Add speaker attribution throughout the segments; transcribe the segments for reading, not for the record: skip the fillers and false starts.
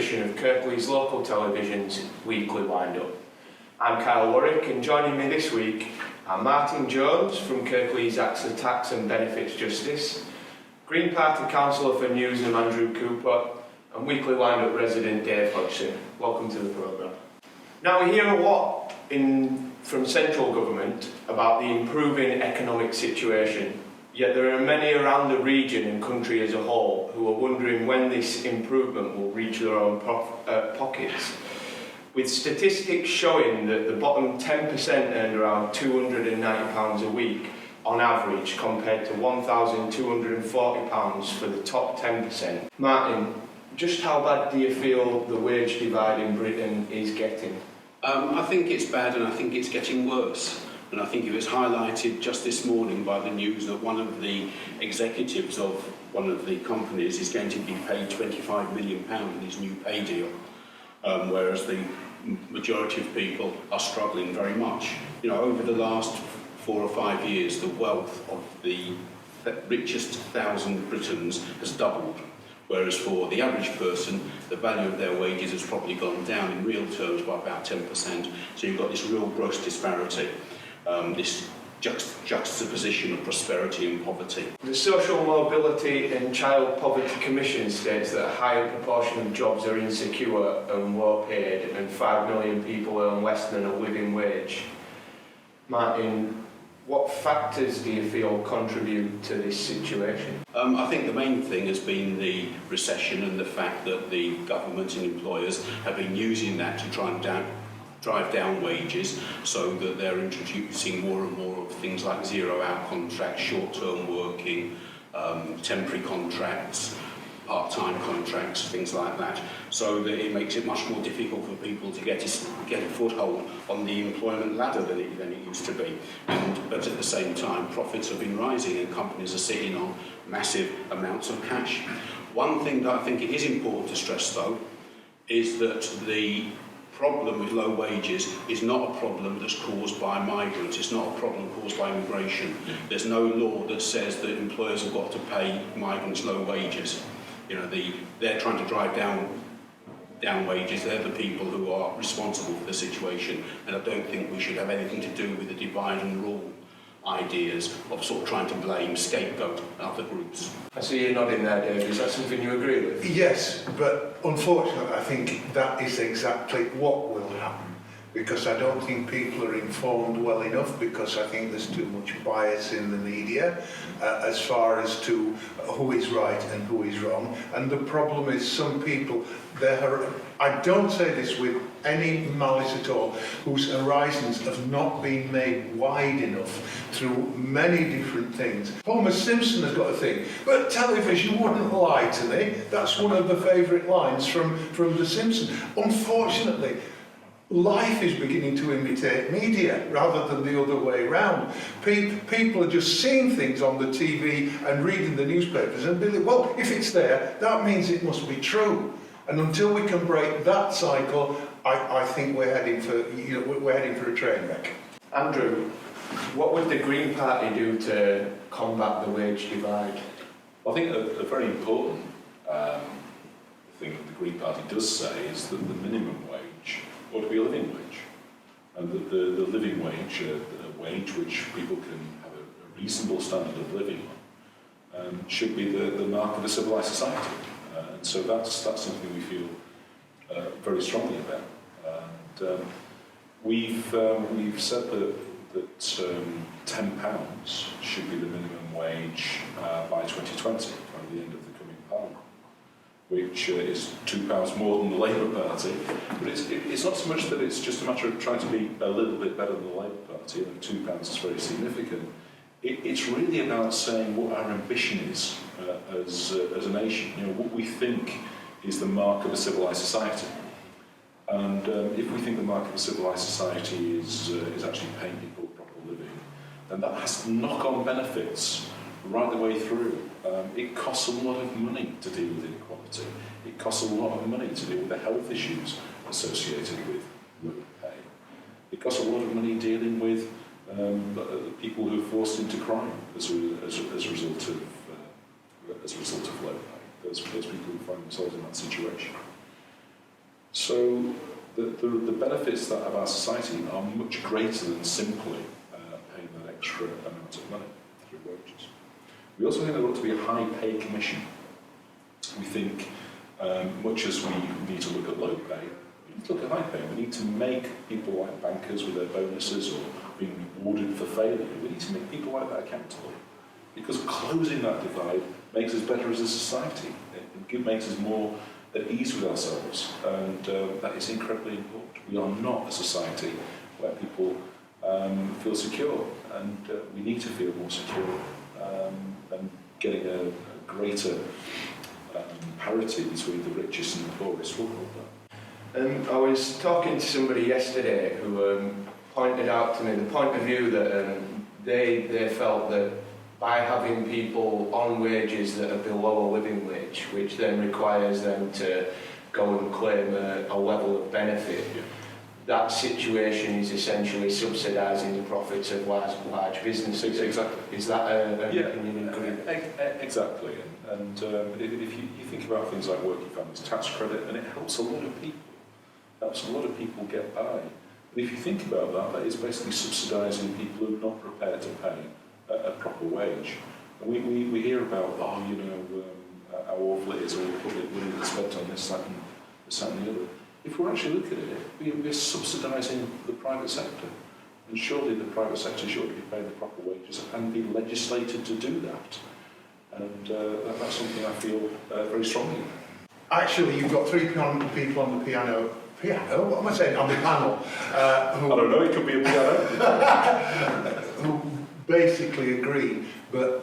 Speaker 1: edition of Kirklees Local Television's Weekly Wind-Up. I'm Warwick, and joining me this week are Martin Jones from Kirklees AXA Tax and Benefits Justice, Green Party Councillor for Newsham Andrew Cooper, and Weekly Wind-Up resident Dave Hodgson. Welcome to the programme. Now, we hear a lot from central government about the improving economic situation, yet there are many around the region and country as a whole who are wondering when this improvement will reach their own pockets. With statistics showing that the bottom 10% earned around £290 a week on average compared to £1,240 for the top 10%. Martin, just how bad do you feel the wage divide in Britain is getting?
Speaker 2: I think it's bad, and I think it's getting worse. And I think it was highlighted just this morning by the news that one of the executives of one of the companies is going to be paid £25 million in his new pay deal, whereas the majority of people are struggling very much. You know, over the last 4 or 5 years, the wealth of the richest 1,000 Britons has doubled, whereas for the average person, the value of their wages has probably gone down in real terms by about 10%. So you've got this real gross disparity. This juxtaposition of prosperity and poverty.
Speaker 1: The Social Mobility and Child Poverty Commission states that a higher proportion of jobs are insecure and low paid, and 5 million people earn less than a living wage. Martin, what factors do you feel contribute to this situation?
Speaker 2: I think the main thing has been the recession and the fact that the government and employers have been using that to try and drive down wages, so that they're introducing more and more of things like zero-hour contracts, short-term working, temporary contracts, part-time contracts, things like that, so that it makes it much more difficult for people to get a foothold on the employment ladder than it used to be. But at the same time, profits have been rising and companies are sitting on massive amounts of cash. One thing that I think it is important to stress, though, is that the problem with low wages is not a problem that's caused by migrants. It's not a problem caused by immigration. There's no law that says that employers have got to pay migrants low wages. You know, they're trying to drive down wages. They're the people who are responsible for the situation, and I don't think we should have anything to do with the divide and rule ideas of sort of trying to blame, scapegoat other groups.
Speaker 1: I see you nodding there, Dave. Is that something you agree with?
Speaker 3: Yes, but unfortunately I think that is exactly what will happen, because I don't think people are informed well enough, because I think there's too much bias in the media as far as to who is right and who is wrong. And the problem is some people, I don't say this with any malice at all, whose horizons have not been made wide enough through many different things. Homer Simpson has got a thing, but television wouldn't lie to me. That's one of the favourite lines from The Simpsons. Unfortunately, life is beginning to imitate media rather than the other way around. People are just seeing things on the TV and reading the newspapers and believe, well, if it's there, that means it must be true. And until we can break that cycle, I think we're heading for a train wreck.
Speaker 1: Andrew, what would the Green Party do to combat the wage divide?
Speaker 4: Well, I think a very important thing that the Green Party does say is that the minimum wage ought to be a living wage, and that the living wage, a wage which people can have a reasonable standard of living on, should be the mark of a civilised society. And so that's something we feel very strongly about. And we've said that £10 should be the minimum wage by 2020, by the end of the coming Parliament, which is £2 more than the Labour Party. But it's not so much that it's just a matter of trying to be a little bit better than the Labour Party, and £2 is very significant. It's really about saying what our ambition is as a nation. You know, what we think is the mark of a civilised society. And if we think the mark of a civilised society is actually paying people a proper living, then that has knock-on benefits right the way through. It costs a lot of money to deal with inequality. It costs a lot of money to deal with the health issues associated with low pay. It costs a lot of money dealing with people who are forced into crime as a result of low pay. Those people who find themselves in that situation. So the benefits that of our society are much greater than simply paying that extra amount of money through wages. We also think there ought to be a high pay commission. We think, much as we need to look at low pay, we need to look at high pay. We need to make people like bankers with their bonuses or being rewarded for failure, we need to make people like that accountable. Because closing that divide makes us better as a society. It makes us more at ease with ourselves, and that is incredibly important. We are not a society where people feel secure, and we need to feel more secure, and getting a greater parity between the richest and the poorest will help that.
Speaker 1: I was talking to somebody yesterday who pointed out to me the point of view that they felt that by having people on wages that are below a living wage, which then requires them to go and claim a level of benefit, that situation is essentially subsidising the profits of large businesses.
Speaker 4: Exactly.
Speaker 1: Is that an opinion in Greenbelt?
Speaker 4: Exactly. And if you think about things like working families tax credit, and it helps a lot of people. Helps a lot of people get by. And if you think about that, that is basically subsidising people who are not prepared to pay a proper wage. And we hear about, how awful it is, all the public money that's spent on this, that and the other. If we're actually looking at it, we're subsidising the private sector. And surely the private sector should be paying the proper wages and be legislated to do that. And that's something I feel very strongly about.
Speaker 3: Actually, you've got three people on the piano. What am I saying? On the panel.
Speaker 4: I don't know, it could be a piano.
Speaker 3: Who basically agree, but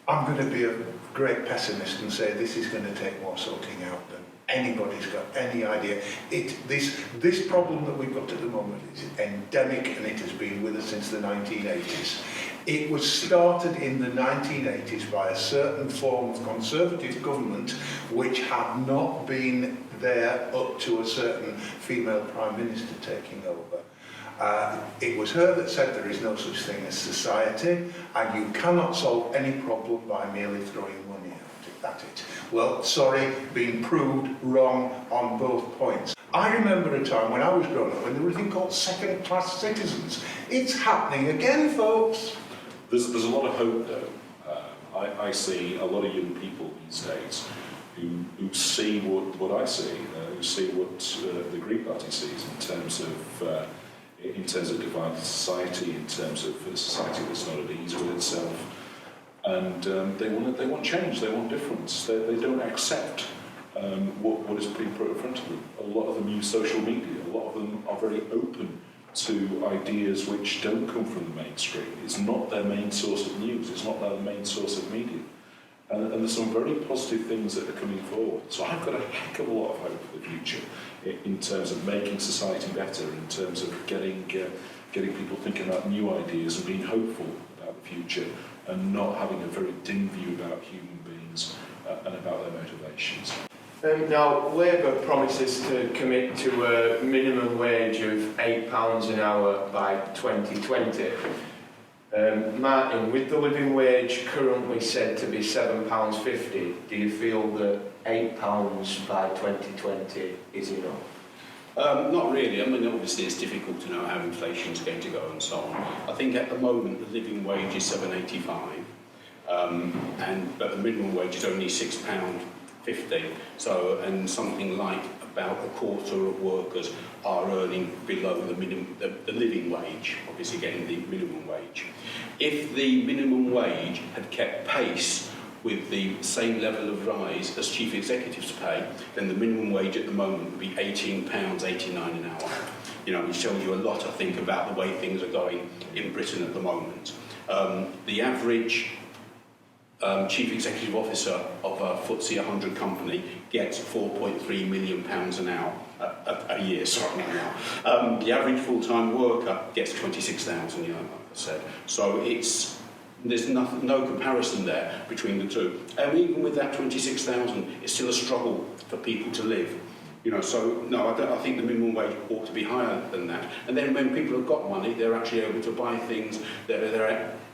Speaker 3: I'm going to be a great pessimist and say this is going to take more sorting out than anybody's got any idea. This problem that we've got at the moment is endemic, and it has been with us since the 1980s. It was started in the 1980s by a certain form of Conservative government which had not been there up to a certain female Prime Minister taking over. It was her that said there is no such thing as society, and you cannot solve any problem by merely throwing money at it. Well, sorry, being proved wrong on both points. I remember a time when I was growing up when there was a thing called second-class citizens. It's happening again, folks.
Speaker 4: There's a lot of hope, though. I see a lot of young people these days who see what I see, who see what the Green Party sees in terms of divided society, in terms of a society that's not at ease with itself, and they want change, they want difference. They don't accept what is being put in front of them. A lot of them use social media. A lot of them are very open to ideas which don't come from the mainstream. It's not their main source of news. It's not their main source of media. And there's some very positive things that are coming forward. So I've got a heck of a lot of hope for the future in terms of making society better, in terms of getting people thinking about new ideas and being hopeful about the future and not having a very dim view about human beings and about their motivations.
Speaker 1: Now, Labour promises to commit to a minimum wage of £8 an hour by 2020. Martin, with the living wage currently said to be £7.50, do you feel that £8 by 2020 is enough?
Speaker 2: Not really. I mean, obviously it's difficult to know how inflation is going to go and so on. I think at the moment the living wage is £7.85, but the minimum wage is only £6.50. So, and something like about a quarter of workers are earning below the living wage, obviously getting the minimum wage. If the minimum wage had kept pace with the same level of rise as chief executives pay, then the minimum wage at the moment would be £18.89 an hour. You know, which tells you a lot, I think, about the way things are going in Britain at the moment. The average chief executive officer of a FTSE 100 company gets £4.3 million an hour a year. Sorry, now. The average full-time worker gets 26,000. You know, like I said. So there's no comparison there between the two. And even with that 26,000, it's still a struggle for people to live. You know, so no, I think the minimum wage ought to be higher than that. And then when people have got money, they're actually able to buy things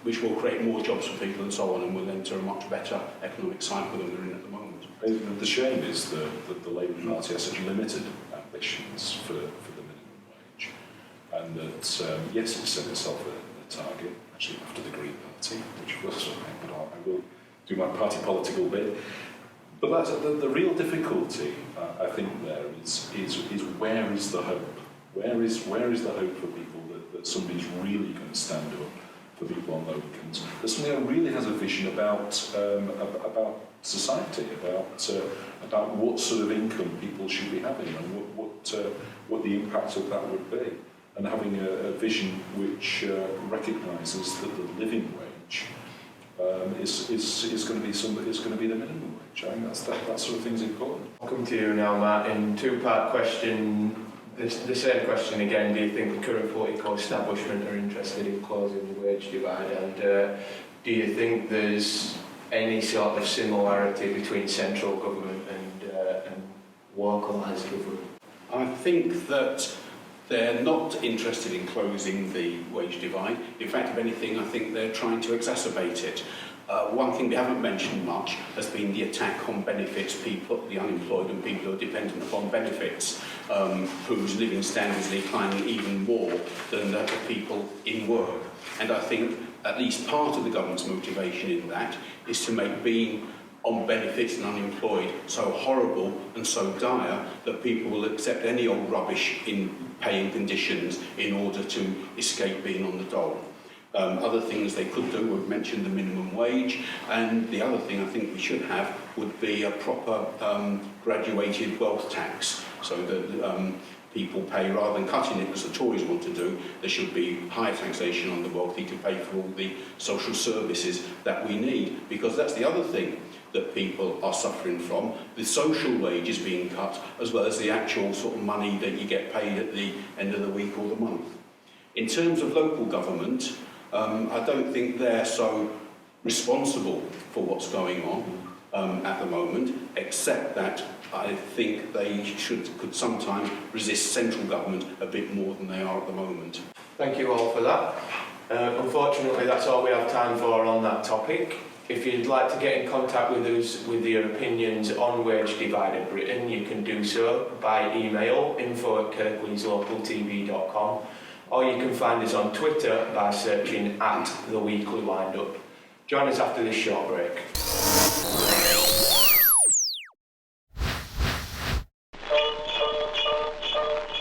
Speaker 2: which will create more jobs for people and so on, and will enter a much better economic cycle than we're in at the moment.
Speaker 4: The shame is that the Labour Party has such limited ambitions for the minimum wage. And that, yes, it set itself a target, actually after the Green Party, which of course I will do my party political bit. But that's the real difficulty, I think, there is where is the hope? Where is the hope for people that somebody's really going to stand up for people on low incomes? That somebody really has a vision about society, about what sort of income people should be having and what the impact of that would be, and having a vision which recognises that the living wage is going to be the minimum wage. I think that sort of thing's important.
Speaker 1: I'll come to you now, Martin. Two-part question. The same question again. Do you think the current political establishment are interested in closing the wage divide? And do you think there's any sort of similarity between central government and localised government?
Speaker 2: I think that they're not interested in closing the wage divide. In fact, if anything, I think they're trying to exacerbate it. One thing we haven't mentioned much has been the attack on benefits people, the unemployed and people who are dependent upon benefits, whose living standards are declining even more than the people in work. And I think at least part of the government's motivation in that is to make being on benefits and unemployed so horrible and so dire that people will accept any old rubbish in paying conditions in order to escape being on the dole. Other things they could do, we've mentioned the minimum wage, and the other thing I think we should have would be a proper graduated wealth tax, so that people pay, rather than cutting it as the Tories want to do, there should be higher taxation on the wealthy to pay for all the social services that we need, because that's the other thing that people are suffering from, the social wages being cut, as well as the actual sort of money that you get paid at the end of the week or the month. In terms of local government, I don't think they're so responsible for what's going on at the moment, except that I think they could sometimes resist central government a bit more than they are at the moment.
Speaker 1: Thank you all for that. Unfortunately, that's all we have time for on that topic. If you'd like to get in contact with us with your opinions on wage divide in Britain, you can do so by email info@kirkleeslocaltv.com, or you can find us on Twitter by searching @TheWeeklyWindup. Join us after this short break.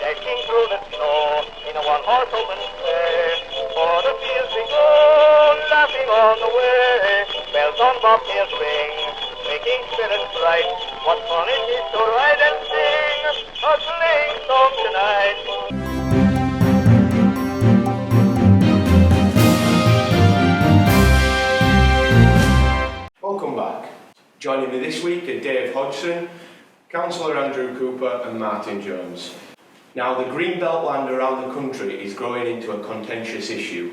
Speaker 5: Dashing through the snow in a one-horse open sleigh, for the fields we go, laughing on the way. Bells on bobtails ring, making spirits bright. What fun it is to ride and sing a sleighing song tonight.
Speaker 1: Welcome back. Joining me this week are Dave Hodgson, Councillor Andrew Cooper and Martin Jones. Now, the Greenbelt land around the country is growing into a contentious issue.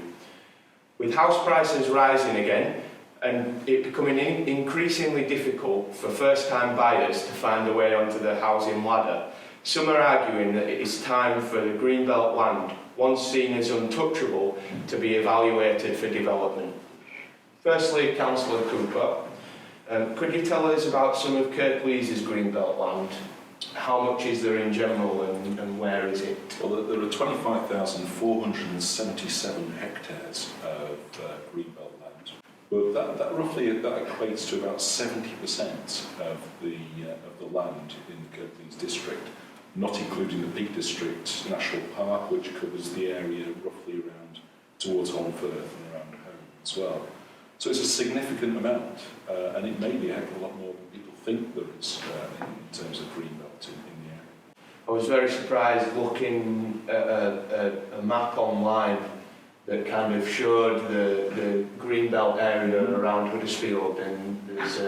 Speaker 1: With house prices rising again and it becoming increasingly difficult for first-time buyers to find a way onto the housing ladder, some are arguing that it is time for the Greenbelt land, once seen as untouchable, to be evaluated for development. Firstly, Councillor Cooper, could you tell us about some of Kirklees' Greenbelt land? How much is there in general and where is it?
Speaker 4: Well, there are 25,477 hectares of Greenbelt land, but that roughly equates to about 70% of the land in the Kirklees district, not including the Peak District National Park, which covers the area roughly around towards Holmfirth and around home as well. So it's a significant amount, and it may be a heck of a lot more than people think there is in terms of Greenbelt in the area.
Speaker 1: I was very surprised looking at a map online that kind of showed the Greenbelt area around Huddersfield, and there's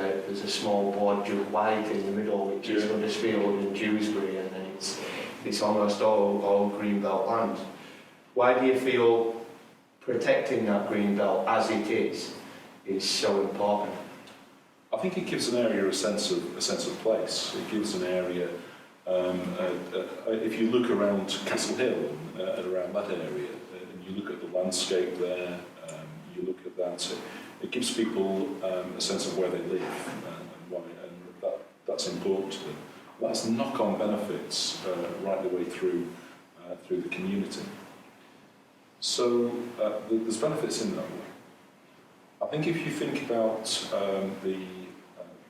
Speaker 1: a small board white in the middle, which is Huddersfield and Dewsbury, and then it's almost all Greenbelt land. Why do you feel protecting that Greenbelt as it is so important?
Speaker 4: I think it gives an area a sense of place. It gives an area. If you look around Castle Hill and around that area, and you look at the landscape there, you look at that, it gives people a sense of where they live and why, and that's important to them. That's knock-on benefits right the way through the community. So there's benefits in that way. I think if you think about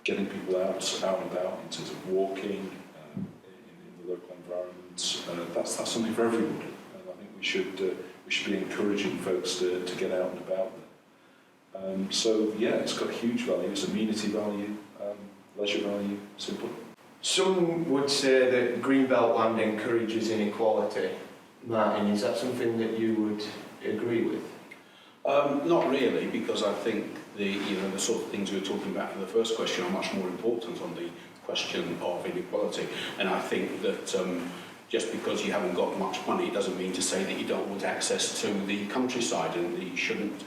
Speaker 4: getting people out and about in terms of walking in the local environment, that's something for everybody. And I think we should be encouraging folks to get out and about there. So yeah, it's got huge value. It's amenity value, leisure value, simple.
Speaker 1: Some would say that Greenbelt land encourages inequality. Martin, is that something that you would agree with?
Speaker 2: Not really, because I think the sort of things we were talking about in the first question are much more important on the question of inequality. And I think that just because you haven't got much money doesn't mean to say that you don't want access to the countryside, and that you shouldn't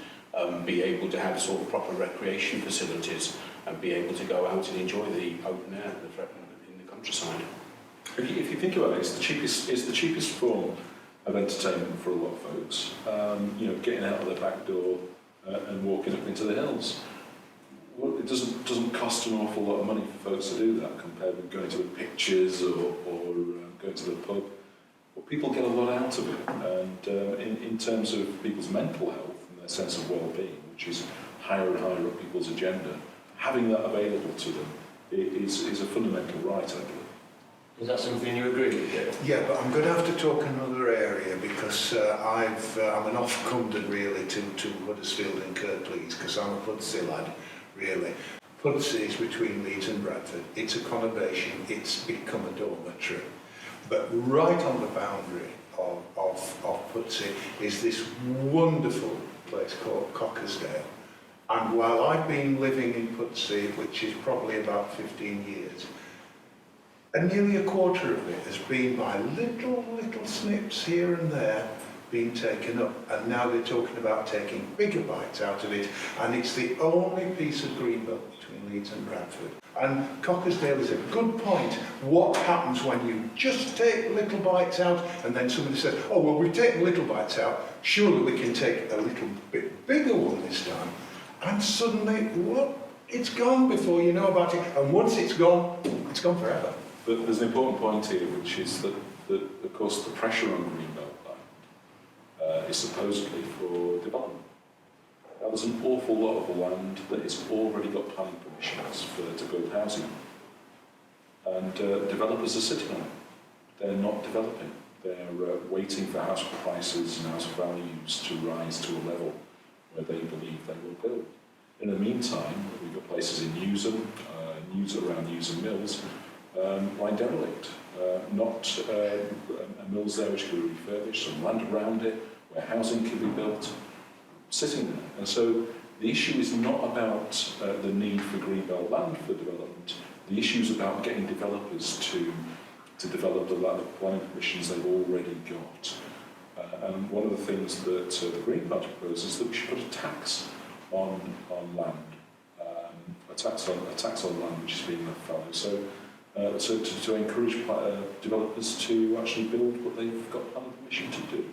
Speaker 2: be able to have sort of proper recreation facilities and be able to go out and enjoy the open air in the countryside.
Speaker 4: If you think about it, it's the cheapest form of entertainment for a lot of folks. Getting out of their back door and walking up into the hills. Well, it doesn't cost an awful lot of money for folks to do that compared with going to the pictures or going to the pub. But people get a lot out of it, and in terms of people's mental health and their sense of well-being, which is higher and higher up people's agenda, having that available to them is a fundamental right, I believe.
Speaker 1: Is that something you agree with, Dave?
Speaker 3: Yeah, but I'm going to have to talk another area because I'm an off-cumdon really to Huddersfield and Kirklees, because I'm a Pudsey lad, really. Pudsey is between Leeds and Bradford. It's a conurbation. It's become a dormitory. But right on the boundary of Pudsey is this wonderful place called Cockersdale. And while I've been living in Pudsey, which is probably about 15 years, and nearly a quarter of it has been by little snips here and there being taken up. And now they're talking about taking bigger bites out of it. And it's the only piece of Greenbelt between Leeds and Bradford. And Cockersdale is a good point. What happens when you just take little bites out and then somebody says, oh, well, we've taken little bites out, surely we can take a little bit bigger one this time. And suddenly, it's gone before you know about it. And once it's gone forever.
Speaker 4: But there's an important point here, which is that of course, the pressure on Greenbelt land is supposedly for development. Now, there's an awful lot of land that has already got planning permissions to build housing on. And developers are sitting on it. They're not developing. They're waiting for house prices and house values to rise to a level where they believe they will build. In the meantime, we've got places in Newsham, around Newsham Mills, line derelict, not mills there which can be refurbished, some land around it where housing can be built, sitting there. And so the issue is not about the need for Greenbelt land for development. The issue is about getting developers to develop the land planning permissions they've already got. And one of the things that the Green Party proposes is that we should put a tax on land, a tax on land which is being left fallow. So to encourage developers to actually build what they've got planning permission to do.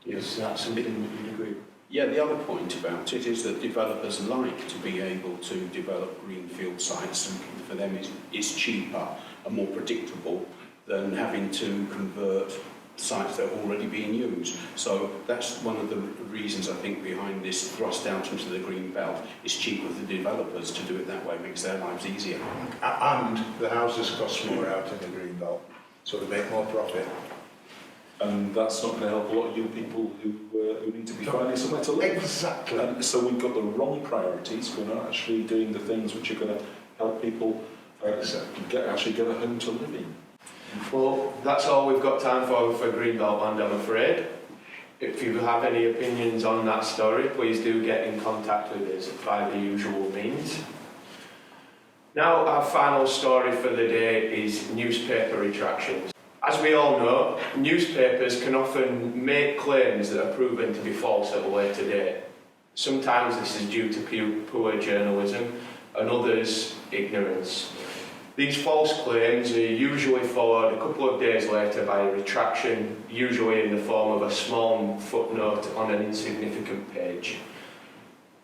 Speaker 1: Yes, that's something that you'd agree with.
Speaker 2: Yeah, the other point about it is that developers like to be able to develop greenfield sites, and for them it's cheaper and more predictable than having to convert sites that are already being used. So that's one of the reasons I think behind this thrust out into the green belt. It's cheaper for the developers to do it that way, it makes their lives easier.
Speaker 3: And the houses cost more out in the green belt, so they make more profit.
Speaker 4: And that's not going to help a lot of young people who need to be finding somewhere to live.
Speaker 3: Exactly.
Speaker 4: And so we've got the wrong priorities. We're not actually doing the things which are going to help people get a home to live in.
Speaker 1: Well, that's all we've got time for Greenbelt land, I'm afraid. If you have any opinions on that story, please do get in contact with us by the usual means. Now, our final story for the day is newspaper retractions. As we all know, newspapers can often make claims that are proven to be false at a later date. Sometimes this is due to poor journalism, and others, ignorance. These false claims are usually followed a couple of days later by a retraction, usually in the form of a small footnote on an insignificant page.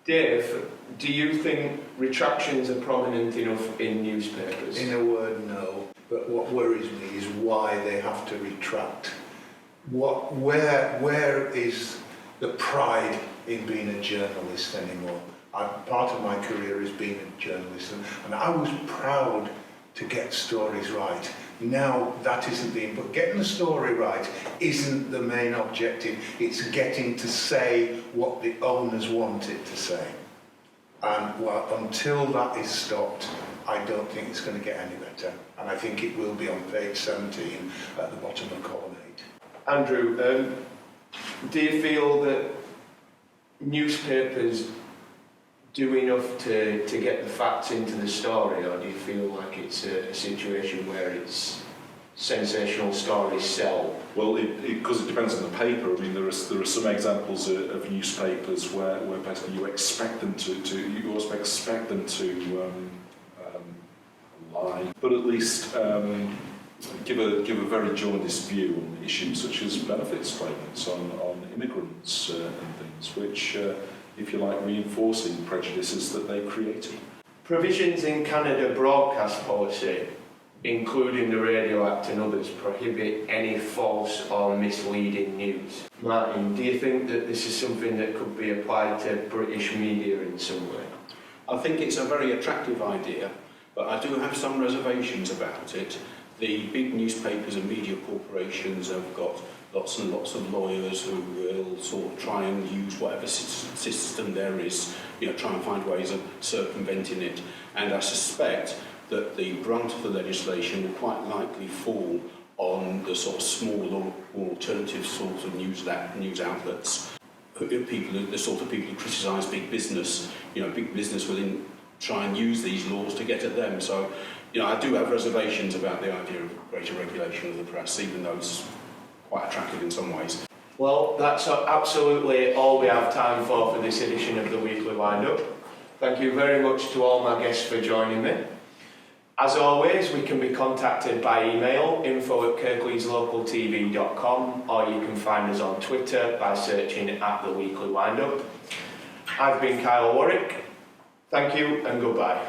Speaker 1: Dave, do you think retractions are prominent enough in newspapers?
Speaker 3: In a word, no. but what worries me is why they have to retract. Where is the pride in being a journalist anymore? Part of my career has been a journalist, and I was proud to get stories right. Now that isn't but getting the story right isn't the main objective. It's getting to say what the owners want it to say. And well, until that is stopped, I don't think it's going to get any better. And I think it will be on page 17 at the bottom of column 8.
Speaker 1: Andrew, do you feel that newspapers do enough to get the facts into the story, or do you feel like it's a situation where it's sensational stories sell?
Speaker 4: Well, because it depends on the paper. I mean, there are some examples of newspapers where basically you expect them you also expect them to lie, but at least give a very jaundiced view on issues such as benefits payments on immigrants and things, which, if you like, reinforcing prejudices that they created.
Speaker 1: Provisions in Canada broadcast policy, including the Radio Act and others, prohibit any false or misleading news. Martin, do you think that this is something that could be applied to British media in some way?
Speaker 2: I think it's a very attractive idea, but I do have some reservations about it. The big newspapers and media corporations have got lots and lots of lawyers who will sort of try and use whatever system there is, try and find ways of circumventing it. And I suspect that the brunt of the legislation will quite likely fall on the sort of small or alternative sort of news outlets. The sort of people who criticise big business, big business will try and use these laws to get at them. So, I do have reservations about the idea of greater regulation of the press, even though it's quite attractive in some ways.
Speaker 1: Well, that's absolutely all we have time for this edition of the Weekly Wind-Up. Thank you very much to all my guests for joining me. As always, we can be contacted by email, info@kirkleeslocaltv.com, or you can find us on Twitter by searching @The Weekly Wind-Up. I've been Kyle Warwick. Thank you and goodbye.